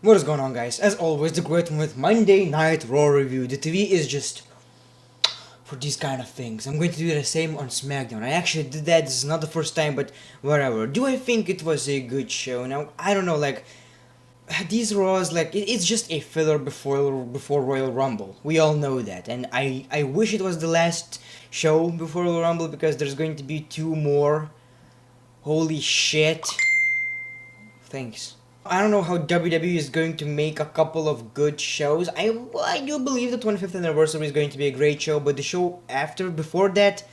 What is going on, guys? As always, the great one with Monday Night Raw review. The TV is just for these kind of things. I'm going to do the same on SmackDown. I actually did that. This is not the first time, but whatever. Do I think it was a good show? Now, I don't know. Like these Raws, like it's just a filler before Royal Rumble. We all know that, and I wish it was the last show before Royal Rumble because there's going to be two more. Holy shit! Thanks. I don't know how WWE is going to make a couple of good shows. I do believe the 25th anniversary is going to be a great show, but the show before that,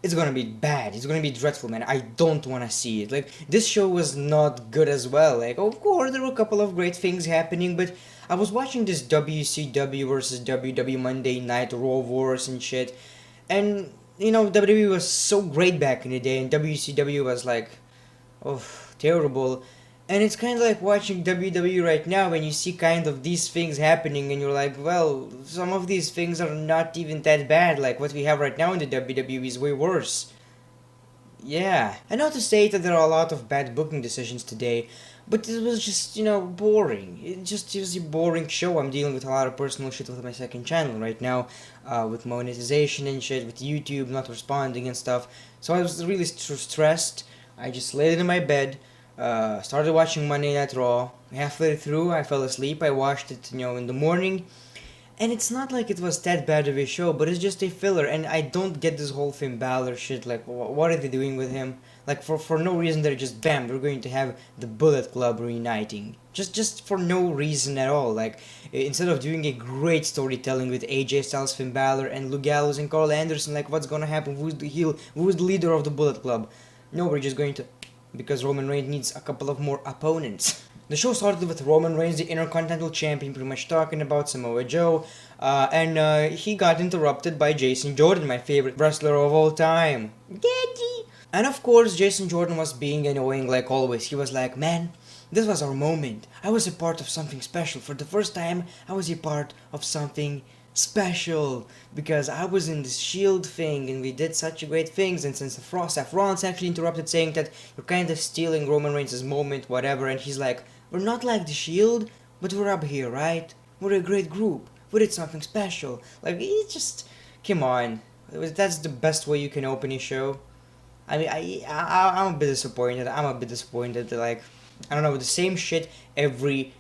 it's gonna be bad. It's gonna be dreadful, man. I don't wanna see it. Like, this show was not good as well. Like, of course, there were a couple of great things happening, but I was watching this WCW versus WWE Monday Night Raw Wars and shit, and, WWE was so great back in the day, and WCW was like, oh, terrible. And it's kind of like watching WWE right now when you see kind of these things happening and you're like, well, some of these things are not even that bad. Like what we have right now in the WWE is way worse. Yeah. And not to say that there are a lot of bad booking decisions today, but it was just, boring. It was a boring show. I'm dealing with a lot of personal shit with my second channel right now, with monetization and shit, with YouTube not responding and stuff. So I was really stressed. I just laid in my bed, started watching Monday Night Raw. Halfway through, I fell asleep. I watched it, in the morning. And it's not like it was that bad of a show, but it's just a filler. And I don't get this whole Finn Balor shit. Like, what are they doing with him? Like, for no reason, they're just, bam, we're going to have the Bullet Club reuniting. Just for no reason at all. Like, instead of doing a great storytelling with AJ Styles, Finn Balor, and Luke Gallows and Carl Anderson, like, what's gonna happen? Who's the heel? Who's the leader of the Bullet Club? No, we're just going to, because Roman Reigns needs a couple of more opponents. The show started with Roman Reigns, the Intercontinental Champion, pretty much talking about Samoa Joe, and he got interrupted by Jason Jordan, my favorite wrestler of all time. Daddy! And of course, Jason Jordan was being annoying like always. He was like, man, this was our moment. I was a part of something special. For the first time, I was a part of something special because I was in this Shield thing and we did such great things. And since Seth Rollins actually interrupted, saying that you're kind of stealing Roman Reigns' moment, whatever, and he's like, we're not like the Shield, but we're up here, right? We're a great group. We did something special. Like, it's just, come on. That's the best way you can open a show. I mean, I'm a bit disappointed. I'm a bit disappointed. Like, I don't know, the same shit every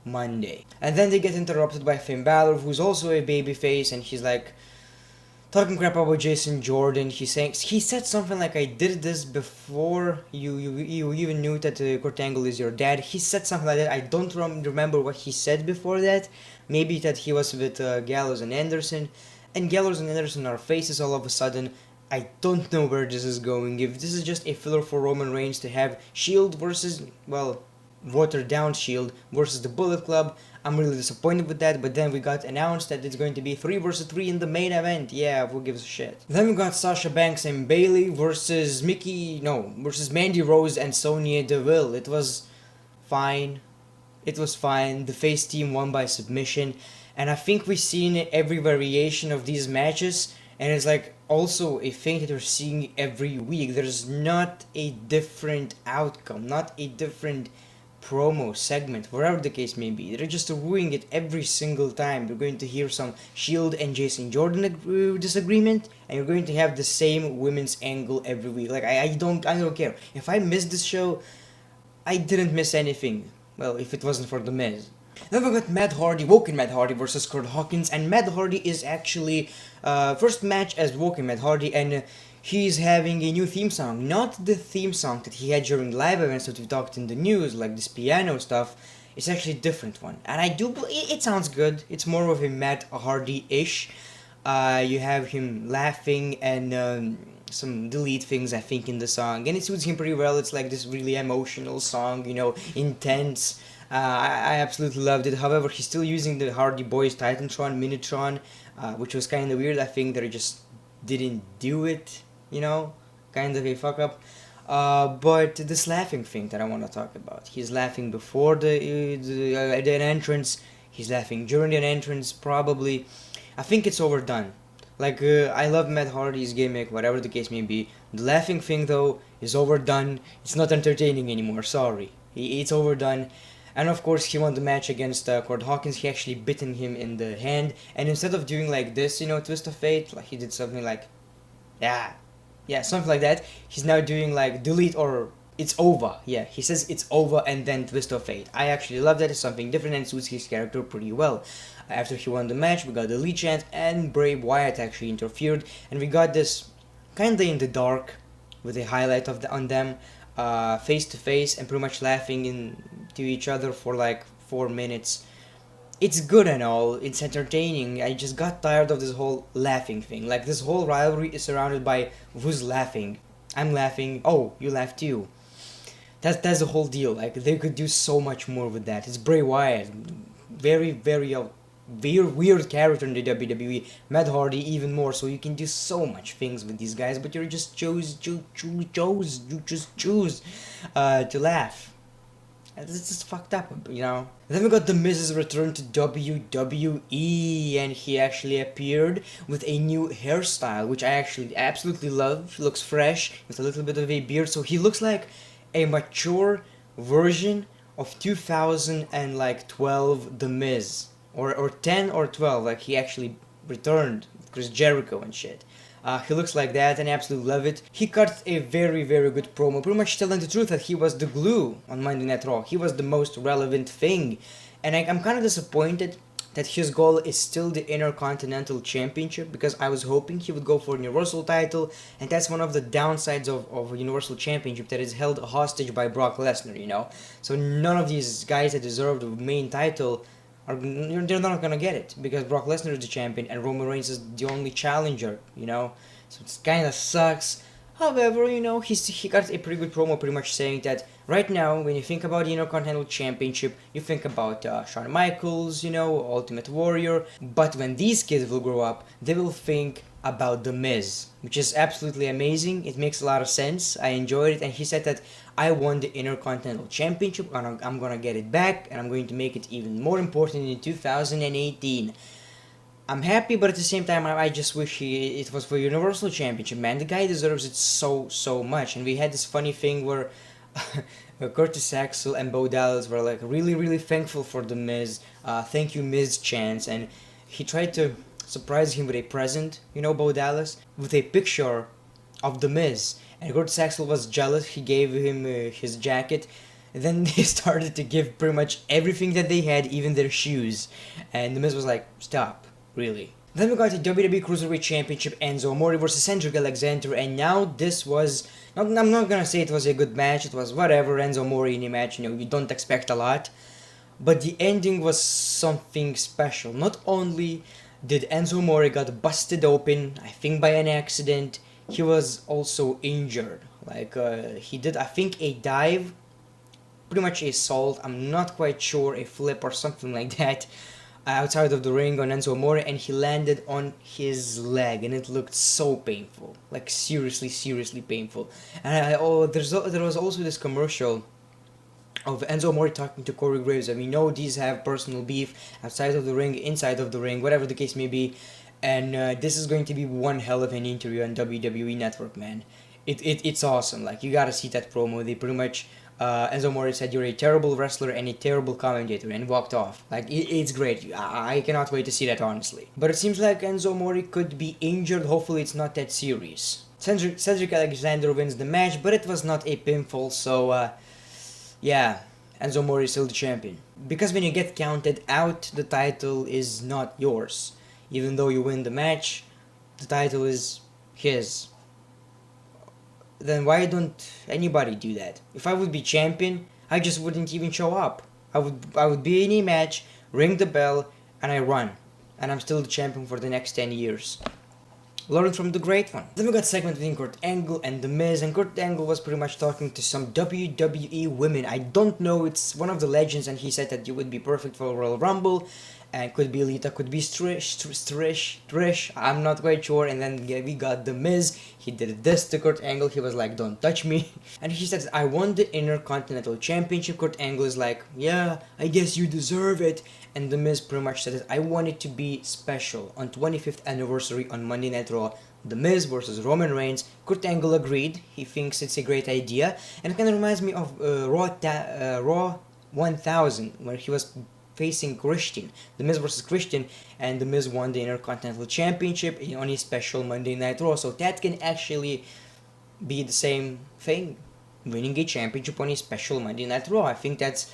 Monday. And then they get interrupted by Finn Balor, who's also a babyface, and he's like talking crap about Jason Jordan. He said something like, "I did this before you even knew that Kurt Angle is your dad." He said something like that. I don't remember what he said before that. Maybe that he was with Gallows and Anderson, and Gallows and Anderson are faces all of a sudden. I don't know where this is going. If this is just a filler for Roman Reigns to have Shield versus, well, watered down Shield versus the Bullet Club, I'm really disappointed with that. But then we got announced that it's going to be 3 versus 3 in the main event. Yeah, who gives a shit? Then we got Sasha Banks and Bayley versus versus Mandy Rose and Sonya Deville. It was fine. It was fine. The face team won by submission, and I think we've seen every variation of these matches, and it's like also a thing that we're seeing every week. There's not a different outcome, not a different promo segment, whatever the case may be. They're just ruining it every single time. You're going to hear some Shield and Jason Jordan disagreement, and you're going to have the same women's angle every week. Like, I don't care. If I missed this show, I didn't miss anything. Well, if it wasn't for The Miz. Then we got Woken Matt Hardy versus Kurt Hawkins, and Matt Hardy is actually first match as Woken Matt Hardy, and he's having a new theme song. Not the theme song that he had during live events that we talked in the news, like this piano stuff. It's actually a different one, and it sounds good. It's more of a Matt Hardy-ish. You have him laughing and some delete things, I think, in the song, and it suits him pretty well. It's like this really emotional song, intense. I absolutely loved it. However, he's still using the Hardy Boys Titantron Minitron, which was kind of weird. I think they just didn't do it, kind of a fuck up. But this laughing thing that I want to talk about. He's laughing before the entrance. He's laughing during an entrance, probably. I think it's overdone. Like, I love Matt Hardy's gimmick, whatever the case may be. The laughing thing, though, is overdone. It's not entertaining anymore, sorry. It's overdone. And of course, he won the match against Kurt Hawkins. He actually bitten him in the hand, and instead of doing like this, twist of fate, like he did something like, yeah, yeah, something like that. He's now doing like delete or it's over. Yeah, he says it's over and then twist of fate. I actually love that. It's something different and suits his character pretty well. After he won the match, we got the lead chant, and Bray Wyatt actually interfered, and we got this kinda in the dark with a highlight of on them, face to face, and pretty much laughing to each other for like 4 minutes. It's good and all, it's entertaining. I just got tired of this whole laughing thing. Like, this whole rivalry is surrounded by who's laughing. I'm laughing, oh, you laugh too. That's the whole deal. Like, they could do so much more with that. It's Bray Wyatt, very weird character in the WWE. Matt Hardy even more. So you can do so much things with these guys, but you just choose to laugh. It's just fucked up, Then we got The Miz's return to WWE, and he actually appeared with a new hairstyle, which I actually absolutely love. He looks fresh, with a little bit of a beard, so he looks like a mature version of 2012 The Miz. Or 10 or 12, like he actually returned, Chris Jericho and shit. He looks like that, and I absolutely love it. He cut a very good promo, pretty much telling the truth that he was the glue on Monday Night Raw. He was the most relevant thing. And I'm kind of disappointed that his goal is still the Intercontinental Championship, because I was hoping he would go for a Universal title, and that's one of the downsides of a Universal Championship, that is held hostage by Brock Lesnar, So none of these guys that deserve the main title they're not gonna get it, because Brock Lesnar is the champion and Roman Reigns is the only challenger, So it kind of sucks. However, he got a pretty good promo, pretty much saying that right now, when you think about the Intercontinental Championship, you think about Shawn Michaels, Ultimate Warrior. But when these kids will grow up, they will think about The Miz, which is absolutely amazing. It makes a lot of sense. I enjoyed it, and he said that I won the Intercontinental Championship, and I'm gonna get it back, and I'm going to make it even more important in 2018. I'm happy, but at the same time, I just wish it was for Universal Championship, man. The guy deserves it so much. And we had this funny thing where Curtis Axel and Bo Dallas were like really thankful for The Miz. Thank you, Miz chants. And he tried to surprise him with a present, Bo Dallas, with a picture of The Miz. And Curtis Axel was jealous. He gave him his jacket. Then they started to give pretty much everything that they had, even their shoes. And The Miz was like, stop. Really. Then we got the WWE Cruiserweight Championship, Enzo Amore versus Cedric Alexander, and now this was, I'm not gonna say it was a good match, it was whatever, Enzo Amore in a match, you don't expect a lot, but the ending was something special. Not only did Enzo Amore got busted open, I think by an accident, he was also injured. Like, he did, I think, a dive, pretty much a salt, I'm not quite sure, a flip or something like that, outside of the ring on Enzo Amore, and he landed on his leg, and it looked so painful, like seriously painful. And there was also this commercial of Enzo Amore talking to Corey Graves, and we know these have personal beef outside of the ring, inside of the ring, whatever the case may be, and this is going to be one hell of an interview on WWE Network, man. It's awesome. Like, you gotta see that promo. They pretty much Enzo Amore said, you're a terrible wrestler and a terrible commentator, and walked off. Like, it's great. I cannot wait to see that, honestly. But it seems like Enzo Amore could be injured. Hopefully it's not that serious. Cedric Alexander wins the match, but it was not a pinfall, so yeah, Enzo Amore is still the champion. Because when you get counted out, the title is not yours. Even though you win the match, the title is his. Then why don't anybody do that? If I would be champion, I just wouldn't even show up. I would be in a match, ring the bell, and I run. And I'm still the champion for the next 10 years. Learn from the great one. Then we got a segment between Kurt Angle and The Miz, and Kurt Angle was pretty much talking to some WWE women. I don't know, it's one of the legends, and he said that you would be perfect for Royal Rumble. And could be Lita, could be Trish, I'm not quite sure. And then we got The Miz, he did this to Kurt Angle, he was like, don't touch me. And he said, I won the Intercontinental Championship. Kurt Angle is like, yeah, I guess you deserve it. And The Miz pretty much said that I want it to be special on 25th anniversary on Monday Night Raw. The Miz versus Roman Reigns. Kurt Angle agreed, he thinks it's a great idea. And it kind of reminds me of Raw 1000, where he was facing Christian, The Miz versus Christian, and The Miz won the Intercontinental Championship on a special Monday Night Raw. So that can actually be the same thing, winning a championship on a special Monday Night Raw. I think that's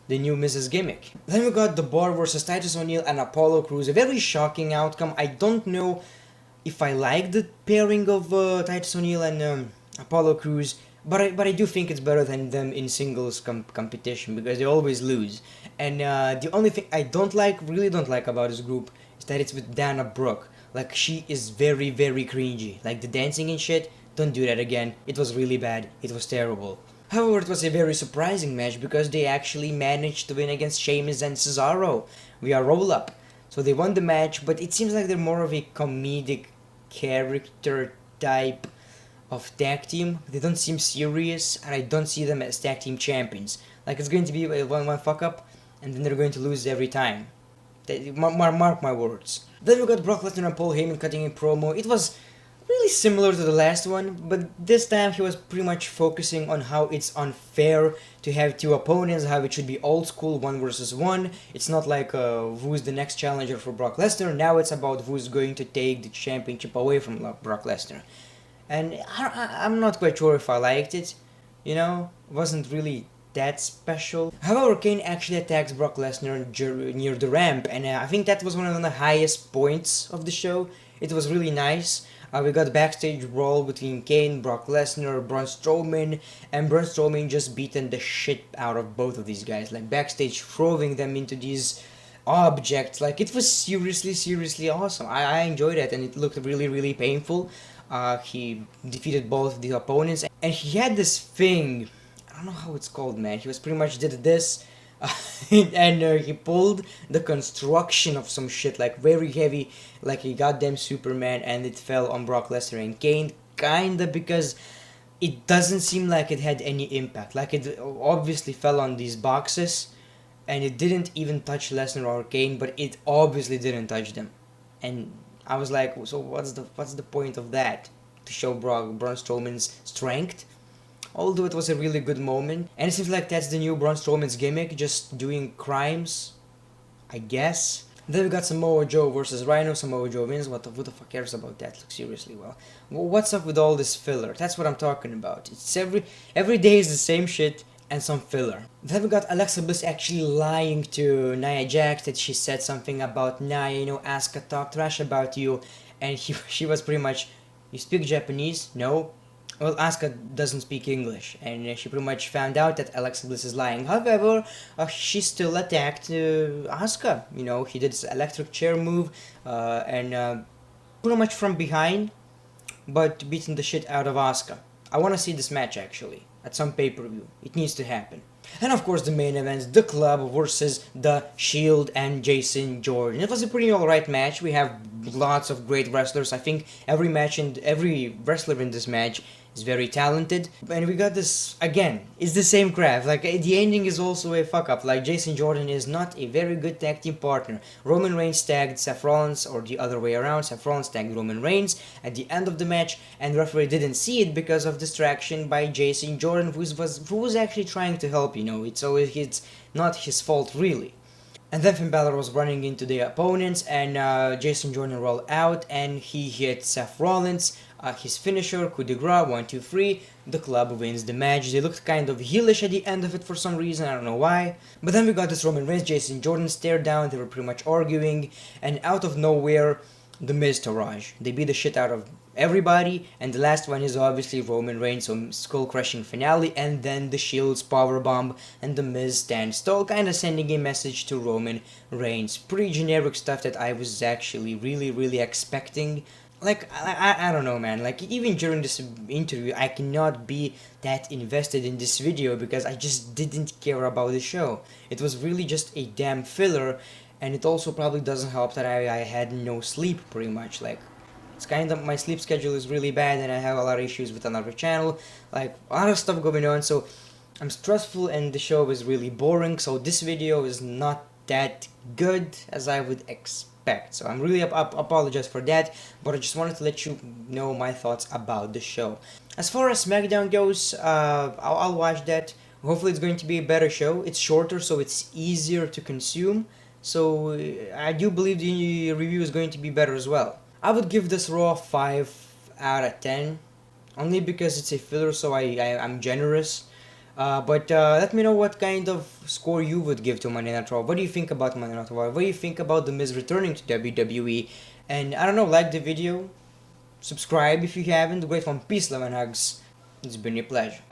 the new Miz's gimmick. Then we got The Bar versus Titus O'Neil and Apollo Crews. A very shocking outcome. I don't know if I like the pairing of Titus O'Neil and Apollo Crews, but I do think it's better than them in singles competition because they always lose. And the only thing I really don't like about this group is that it's with Dana Brooke. Like, she is very, very cringy. Like, the dancing and shit, don't do that again. It was really bad. It was terrible. However, it was a very surprising match because they actually managed to win against Sheamus and Cesaro via roll-up. So they won the match, but it seems like they're more of a comedic character type of tag team. They don't seem serious, and I don't see them as tag team champions. Like, it's going to be a one fuck up, and then they're going to lose every time. Mark my words. Then we got Brock Lesnar and Paul Heyman cutting a promo. It was really similar to the last one, but this time he was pretty much focusing on how it's unfair to have two opponents, how it should be old school, 1 versus 1. It's not like who's the next challenger for Brock Lesnar. Now it's about who's going to take the championship away from Brock Lesnar. And I'm not quite sure if I liked it, you know, it wasn't really that special. However, Kane actually attacks Brock Lesnar near the ramp, and I think that was one of the highest points of the show. It was really nice. We got a backstage brawl between Kane, Brock Lesnar, Braun Strowman, and Braun Strowman just beaten the shit out of both of these guys, like backstage throwing them into these objects. Like, it was seriously awesome. I enjoyed it, and it looked really painful. He defeated both the opponents, and he had this thing, I don't know how it's called, man. He was pretty much did this, and he pulled the construction of some shit, like very heavy, like a goddamn Superman, and it fell on Brock Lesnar and Kane, kinda, because it doesn't seem like it had any impact. Like, it obviously fell on these boxes, and it didn't even touch Lesnar or Kane, but it obviously didn't touch them. And I was like, so what's the point of that? To show Braun Strowman's strength? Although it was a really good moment, and it seems like that's the new Braun Strowman's gimmick, just doing crimes, I guess. Then we got Samoa Joe versus Rhino. Samoa Joe wins. Who the fuck cares about that? Like, seriously, well, what's up with all this filler? That's what I'm talking about. It's every day is the same shit and some filler. Then we got Alexa Bliss actually lying to Nia Jax that she said something about Nia, you know, Asuka talk trash about you, and she was pretty much, you speak Japanese? No. Well, Asuka doesn't speak English, and she pretty much found out that Alexa Bliss is lying. However, she still attacked Asuka. You know, he did this electric chair move, and pretty much from behind, but beating the shit out of Asuka. I want to see this match, actually, at some pay-per-view. It needs to happen. And of course the main event, The Club versus The Shield and Jason Jordan. It was a pretty alright match. We have lots of great wrestlers. I think every wrestler in this match is very talented. And we got this, again, it's the same crap. Like, the ending is also a fuck up. Like, Jason Jordan is not a very good tag team partner. Roman Reigns tagged Seth Rollins, or the other way around. Seth Rollins tagged Roman Reigns at the end of the match, and the referee didn't see it because of distraction by Jason Jordan, who was actually trying to help, you know. It's not his fault, really. And then Finn Balor was running into the opponents, and Jason Jordan rolled out, and he hit Seth Rollins. His finisher, coup de grace, 1, 2, 3. The Club wins the match. They looked kind of heelish at the end of it for some reason, I don't know why. But then we got this Roman Reigns, Jason Jordan stare down. They were pretty much arguing, and out of nowhere, The Miz Taraj. They beat the shit out of everybody, and the last one is obviously Roman Reigns, so skull-crushing finale, and then the Shield's powerbomb, and The Miz stands tall, kinda sending a message to Roman Reigns. Pretty generic stuff that I was actually really expecting. Like, I don't know, man. Like, even during this interview, I cannot be that invested in this video because I just didn't care about the show. It was really just a damn filler, and it also probably doesn't help that I had no sleep, pretty much. Like, it's kind of, my sleep schedule is really bad, and I have a lot of issues with another channel, like, a lot of stuff going on, so I'm stressful, and the show is really boring, so this video is not that good as I would expect. So I'm really apologize for that, but I just wanted to let you know my thoughts about the show. As far as SmackDown goes, I'll watch that Hopefully it's going to be a better show. It's shorter, so it's easier to consume. So I do believe the review is going to be better as well. I would give this Raw 5 out of 10, only because it's a filler, so I'm generous. But let me know what kind of score you would give to Monday Night Raw. What do you think about Monday Night Raw? What do you think about The Miz returning to WWE? And I don't know, like the video, subscribe if you haven't. Great one, peace, love and hugs. It's been a pleasure.